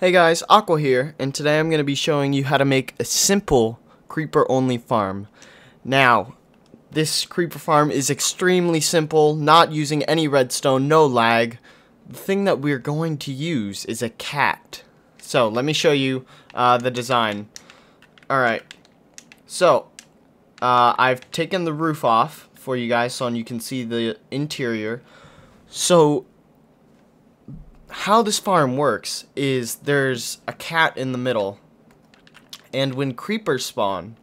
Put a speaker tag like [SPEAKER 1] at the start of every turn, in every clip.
[SPEAKER 1] Hey guys, Aqua here, and today I'm going to be showing you how to make a simple creeper-only farm. Now, this creeper farm is extremely simple, not using any redstone, no lag. The thing that we're going to use is a cat. So, let me show you the design. Alright, so, I've taken the roof off for you guys so you can see the interior. So, how this farm works is there's a cat in the middle, and when creepers spawn,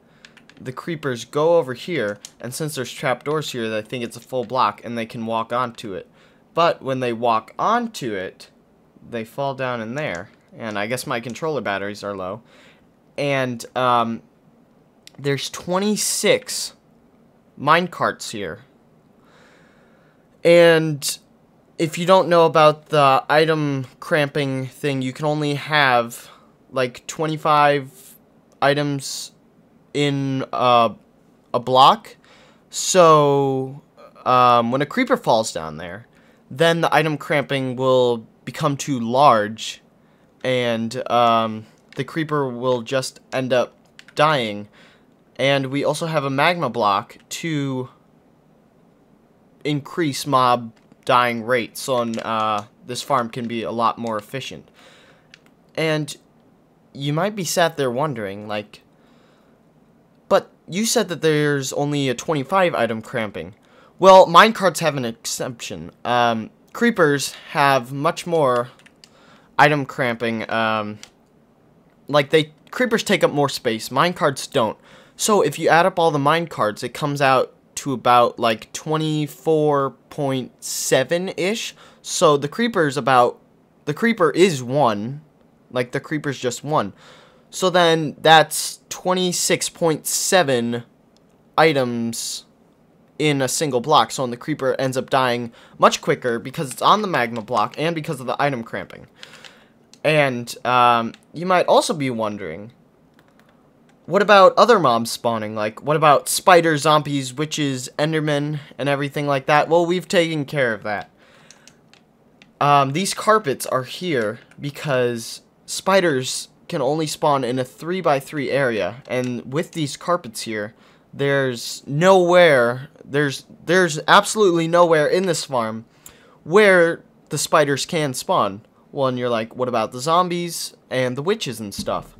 [SPEAKER 1] the creepers go over here, and since there's trapdoors here, they think it's a full block and they can walk onto it. But when they walk onto it, they fall down in there, and I guess my controller batteries are low, and there's 26 minecarts here, and if you don't know about the item cramping thing, you can only have like 25 items in a block. So when a creeper falls down there, then the item cramping will become too large, and the creeper will just end up dying. And we also have a magma block to increase mob dying rate, so this farm can be a lot more efficient. And you might be sat there wondering, like, but you said that there's only a 25 item cramping. Well, minecarts have an exception. Creepers have much more item cramping. Creepers take up more space. Minecarts don't. So if you add up all the minecarts, it comes out to about like 24.7-ish. So the creeper is one. Like, the creeper's just one. So then that's 26.7 items in a single block. So the creeper ends up dying much quicker because it's on the magma block and because of the item cramping. And you might also be wondering, what about other mobs spawning? Like, what about spiders, zombies, witches, endermen, and everything like that? Well, we've taken care of that. These carpets are here because spiders can only spawn in a 3x3 area, and with these carpets here, there's absolutely nowhere in this farm where the spiders can spawn. Well, and you're like, what about the zombies and the witches and stuff?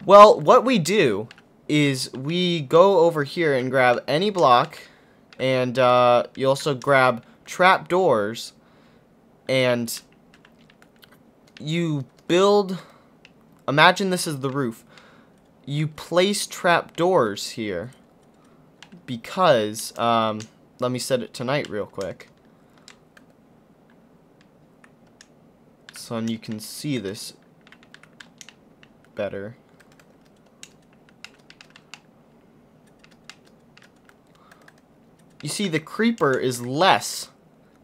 [SPEAKER 1] Well, what we do is we go over here and grab any block, and you also grab trapdoors, and you build, imagine this is the roof. You place trapdoors here because, let me set it to night real quick, so you can see this better. You see, the creeper is less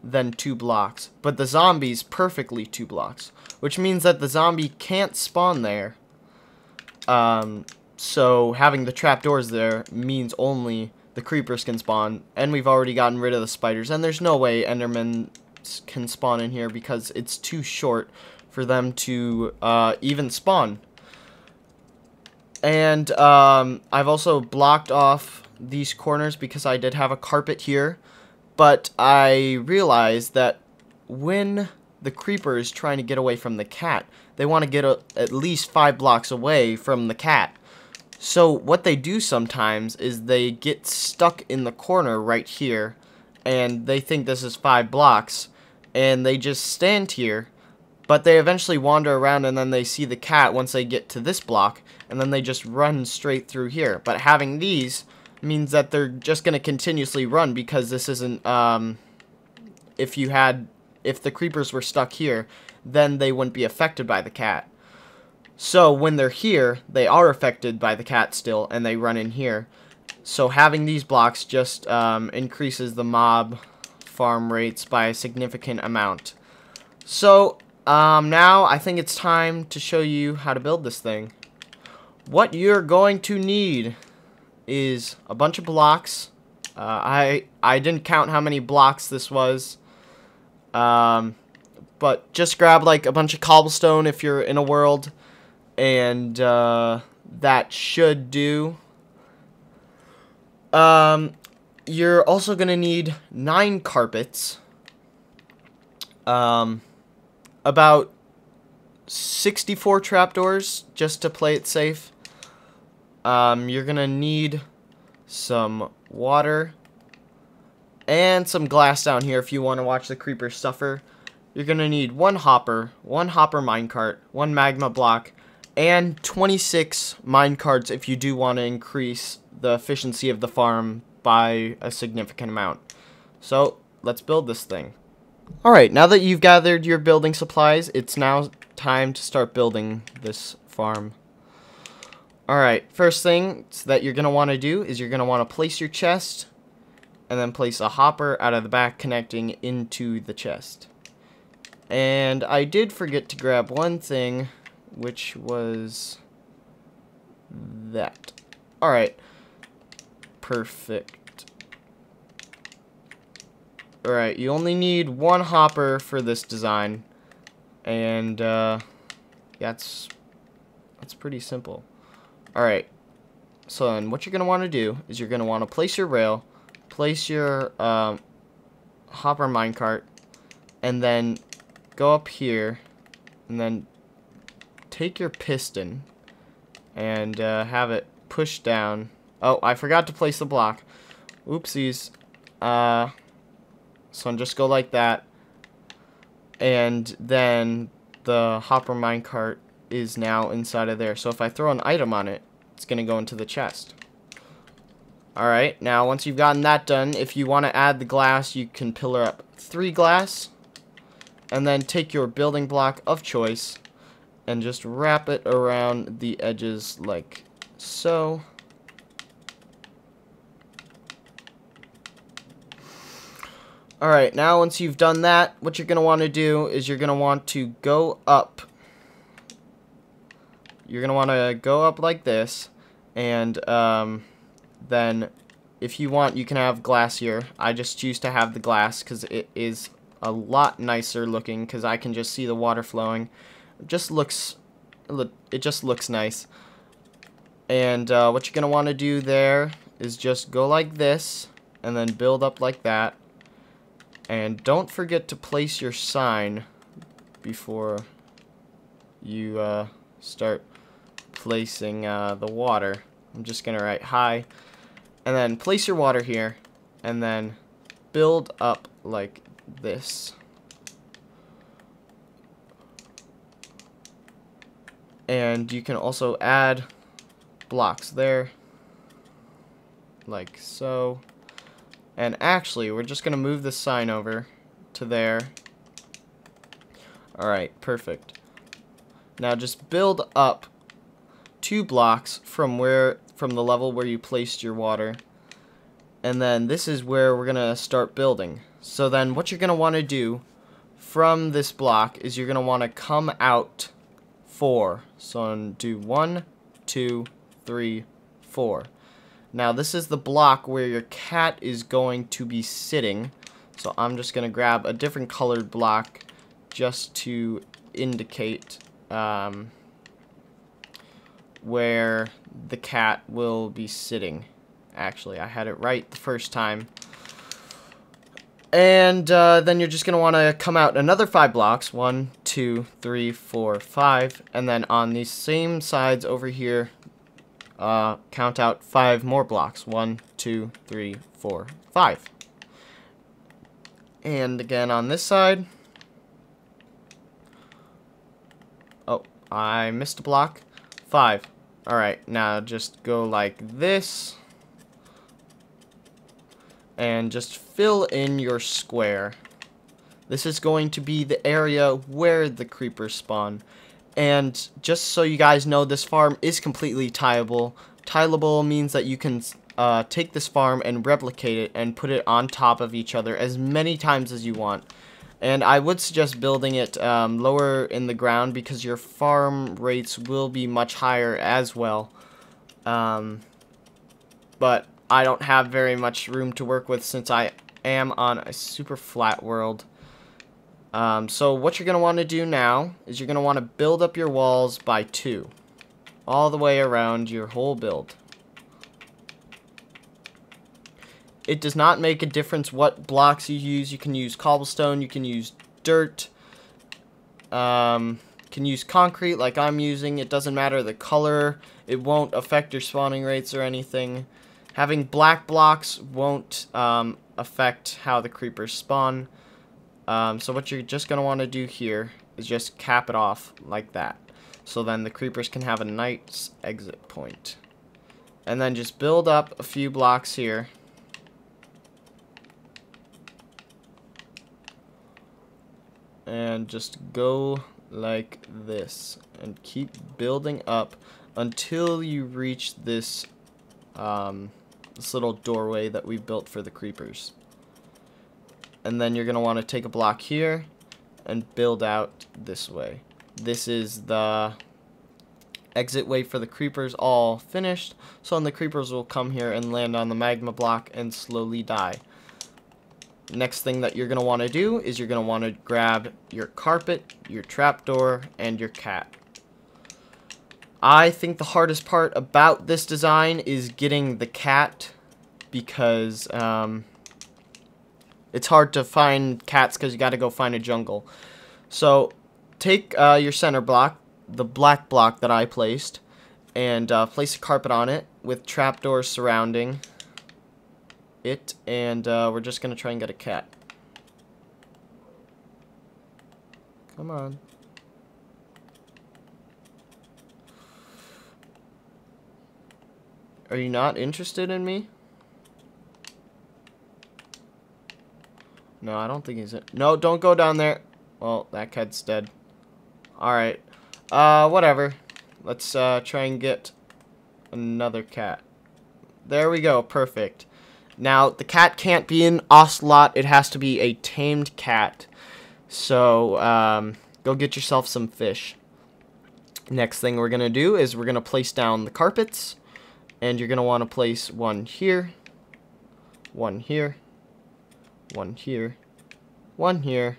[SPEAKER 1] than 2 blocks, but the zombie's perfectly 2 blocks, which means that the zombie can't spawn there. So having the trapdoors there means only the creepers can spawn, and we've already gotten rid of the spiders, and there's no way endermen can spawn in here because it's too short for them to even spawn. And I've also blocked off these corners because I did have a carpet here, but I realized that when the creeper is trying to get away from the cat, they want to get at least 5 blocks away from the cat. So what they do sometimes is they get stuck in the corner right here, and they think this is 5 blocks, and they just stand here, but they eventually wander around, and then they see the cat once they get to this block, and then they just run straight through here. But having these means that they're just going to continuously run, because this isn't, if the creepers were stuck here, then they wouldn't be affected by the cat. So when they're here, they are affected by the cat still, and they run in here. So having these blocks just increases the mob farm rates by a significant amount. So now I think it's time to show you how to build this thing. What you're going to need is a bunch of blocks. I didn't count how many blocks this was, but just grab like a bunch of cobblestone if you're in a world, and that should do. You're also gonna need 9 carpets, about 64 trapdoors just to play it safe. You're gonna need some water and some glass down here if you want to watch the creepers suffer. You're gonna need 1 hopper minecart, 1 magma block, and 26 minecarts if you do want to increase the efficiency of the farm by a significant amount. So let's build this thing. Alright, now that you've gathered your building supplies, it's now time to start building this farm. Alright, first thing that you're going to want to do is you're going to want to place your chest, and then place a hopper out of the back connecting into the chest. And I did forget to grab one thing, which was that. Alright, perfect. Alright, you only need 1 hopper for this design, and that's pretty simple. Alright, so then what you're going to want to do is you're going to want to place your rail, place your hopper minecart, and then go up here, and then take your piston, and have it push down. Oh, I forgot to place the block. Oopsies. So just go like that, and then the hopper minecart is now inside of there. So if I throw an item on it, it's going to go into the chest. Alright, now once you've gotten that done, if you want to add the glass, you can pillar up 3 glass, and then take your building block of choice and just wrap it around the edges like so. Alright, now once you've done that, what you're going to want to do is you're going to want to go up. You're going to want to go up like this, and then if you want, you can have glass here. I just choose to have the glass because it is a lot nicer looking, because I can just see the water flowing. It just looks nice. And what you're going to want to do there is just go like this, and then build up like that. And don't forget to place your sign before you start placing the water. I'm just going to write hi. And then place your water here. And then build up like this. And you can also add blocks there. Like so. And actually, we're just going to move this sign over to there. Alright, perfect. Now just build up 2 blocks from the level where you placed your water. And then this is where we're going to start building. So then what you're going to want to do from this block is you're going to want to come out 4. So do 1, 2, 3, 4. Now this is the block where your cat is going to be sitting. So I'm just going to grab a different colored block just to indicate where the cat will be sitting. Actually, I had it right the first time. And then you're just going to want to come out another 5 blocks. 1, 2, 3, 4, 5. And then on these same sides over here, count out 5 more blocks. 1, 2, 3, 4, 5. And again on this side. Oh, I missed a block. 5. Alright, now just go like this. And just fill in your square. This is going to be the area where the creepers spawn. And just so you guys know, this farm is completely tileable. Tileable means that you can take this farm and replicate it and put it on top of each other as many times as you want. And I would suggest building it lower in the ground because your farm rates will be much higher as well. But I don't have very much room to work with since I am on a super flat world. So what you're going to want to do now is you're going to want to build up your walls by 2. All the way around your whole build. It does not make a difference what blocks you use. You can use cobblestone, you can use dirt, can use concrete like I'm using. It doesn't matter the color. It won't affect your spawning rates or anything. Having black blocks won't affect how the creepers spawn. So what you're just going to want to do here is just cap it off like that. So then the creepers can have a nice exit point. And then just build up a few blocks here. And just go like this. And keep building up until you reach this, this little doorway that we built for the creepers. And then you're going to want to take a block here and build out this way. This is the exit way for the creepers all finished. So then the creepers will come here and land on the magma block and slowly die. Next thing that you're going to want to do is you're going to want to grab your carpet, your trapdoor, and your cat. I think the hardest part about this design is getting the cat because it's hard to find cats because you got to go find a jungle. So take your center block, the black block that I placed, and place a carpet on it with trapdoors surrounding it, and we're just going to try and get a cat. Come on. Are you not interested in me? No, I don't think he's in. No, don't go down there. Well, that cat's dead. Alright. Whatever. Let's try and get another cat. There we go. Perfect. Now, the cat can't be an ocelot. It has to be a tamed cat. So, go get yourself some fish. Next thing we're going to do is we're going to place down the carpets. And you're going to want to place one here. One here. One here. One here.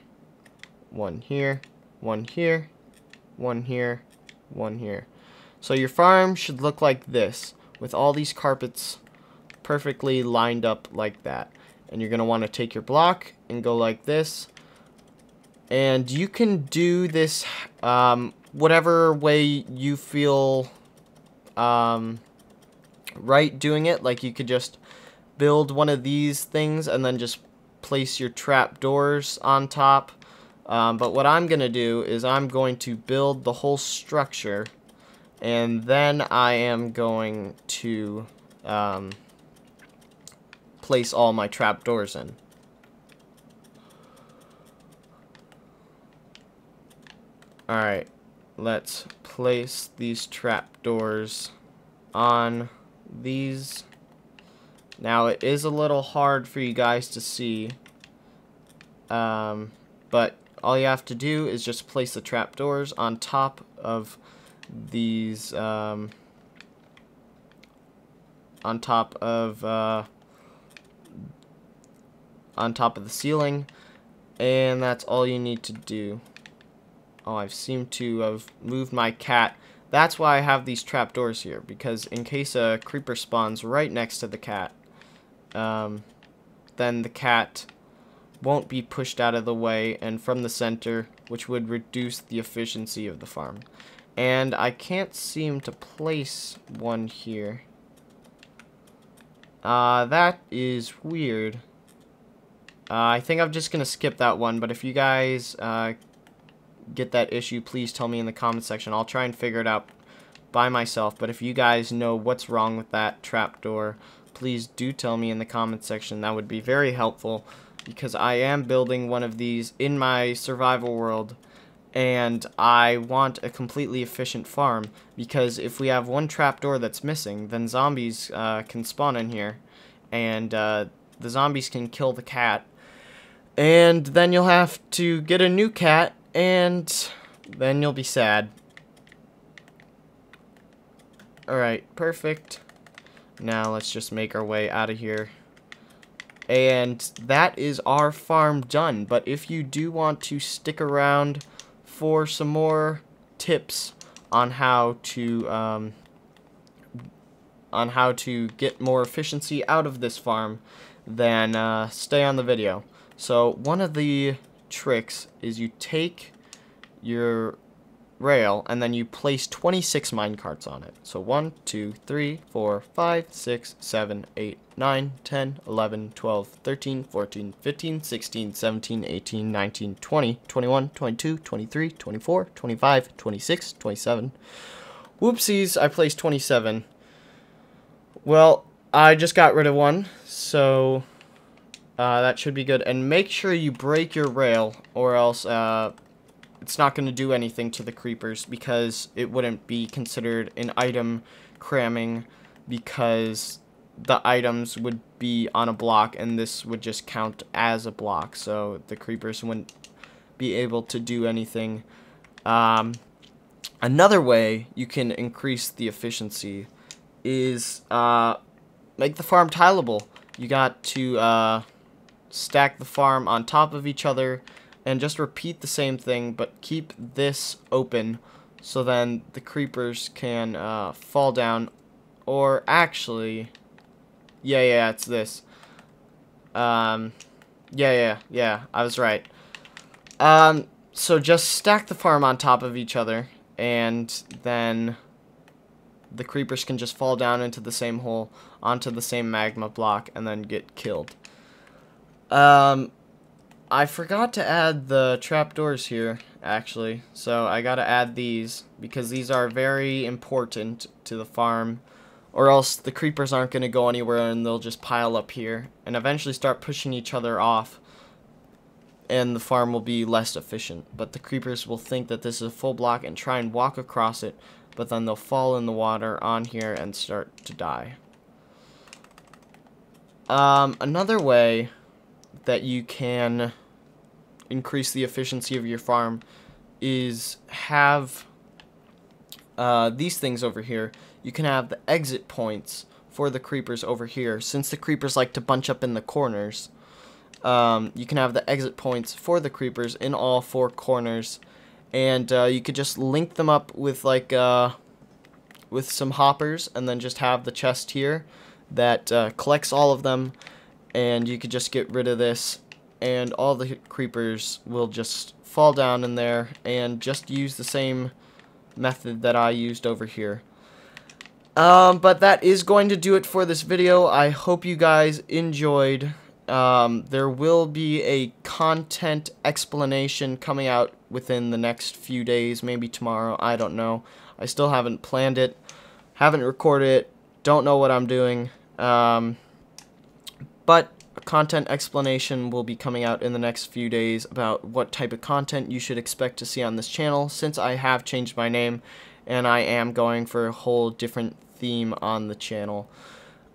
[SPEAKER 1] One here. One here. One here. One here. So your farm should look like this, with all these carpets perfectly lined up like that. And you're going to want to take your block and go like this. And you can do this whatever way you feel right doing it. Like you could just build one of these things and then just place your trap doors on top. But what I'm going to do is I'm going to build the whole structure, and then I am going to place all my trap doors in. Alright, let's place these trap doors on these. Now it is a little hard for you guys to see, but all you have to do is just place the trapdoors on top of these, on top of the ceiling, and that's all you need to do. Oh, I seem to have moved my cat. That's why I have these trapdoors here, because in case a creeper spawns right next to the cat, then the cat won't be pushed out of the way and from the center, which would reduce the efficiency of the farm. And I can't seem to place one here. That is weird. I think I'm just gonna skip that one, but if you guys get that issue, please tell me in the comment section. I'll try and figure it out by myself, but if you guys know what's wrong with that trapdoor, please do tell me in the comment section. That would be very helpful, because I am building one of these in my survival world, and I want a completely efficient farm, because if we have one trapdoor that's missing, then zombies can spawn in here, and the zombies can kill the cat, and then you'll have to get a new cat, and then you'll be sad. Alright, perfect. Now let's just make our way out of here. And that is our farm done. But if you do want to stick around for some more tips on how to get more efficiency out of this farm, then stay on the video. So one of the tricks is you take your rail and then you place 26 minecarts on it. So 1, 2, 3, 4, 5, 6, 7, 8, 9, 10, 11, 12, 13, 14, 15, 16, 17, 18, 19, 20, 21, 22, 23, 24, 25, 26, 27. Whoopsies, I placed 27. Well, I just got rid of one, so that should be good. And make sure you break your rail, or else it's not going to do anything to the creepers, because it wouldn't be considered an item cramming, because the items would be on a block and this would just count as a block, so the creepers wouldn't be able to do anything. Another way you can increase the efficiency is make the farm tileable. You got to stack the farm on top of each other and just repeat the same thing, but keep this open so then the creepers can fall down. Or actually, yeah, it's this. Yeah, I was right. So just stack the farm on top of each other, and then the creepers can just fall down into the same hole, onto the same magma block, and then get killed. I forgot to add the trapdoors here, actually, so I gotta add these, because these are very important to the farm, or else the creepers aren't gonna go anywhere and they'll just pile up here, and eventually start pushing each other off, and the farm will be less efficient. But the creepers will think that this is a full block and try and walk across it, but then they'll fall in the water on here and start to die. Another way that you can increase the efficiency of your farm is have these things over here. You can have the exit points for the creepers over here. Since the creepers like to bunch up in the corners, you can have the exit points for the creepers in all 4 corners, and you could just link them up with like with some hoppers, and then just have the chest here that collects all of them, and you could just get rid of this, and all the creepers will just fall down in there, and just use the same method that I used over here. But that is going to do it for this video. I hope you guys enjoyed. There will be a content explanation coming out within the next few days, maybe tomorrow, I don't know. I still haven't planned it, haven't recorded it, don't know what I'm doing, but a content explanation will be coming out in the next few days about what type of content you should expect to see on this channel, since I have changed my name and I am going for a whole different theme on the channel.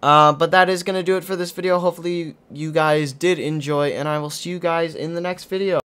[SPEAKER 1] But that is going to do it for this video. Hopefully you guys did enjoy, and I will see you guys in the next video.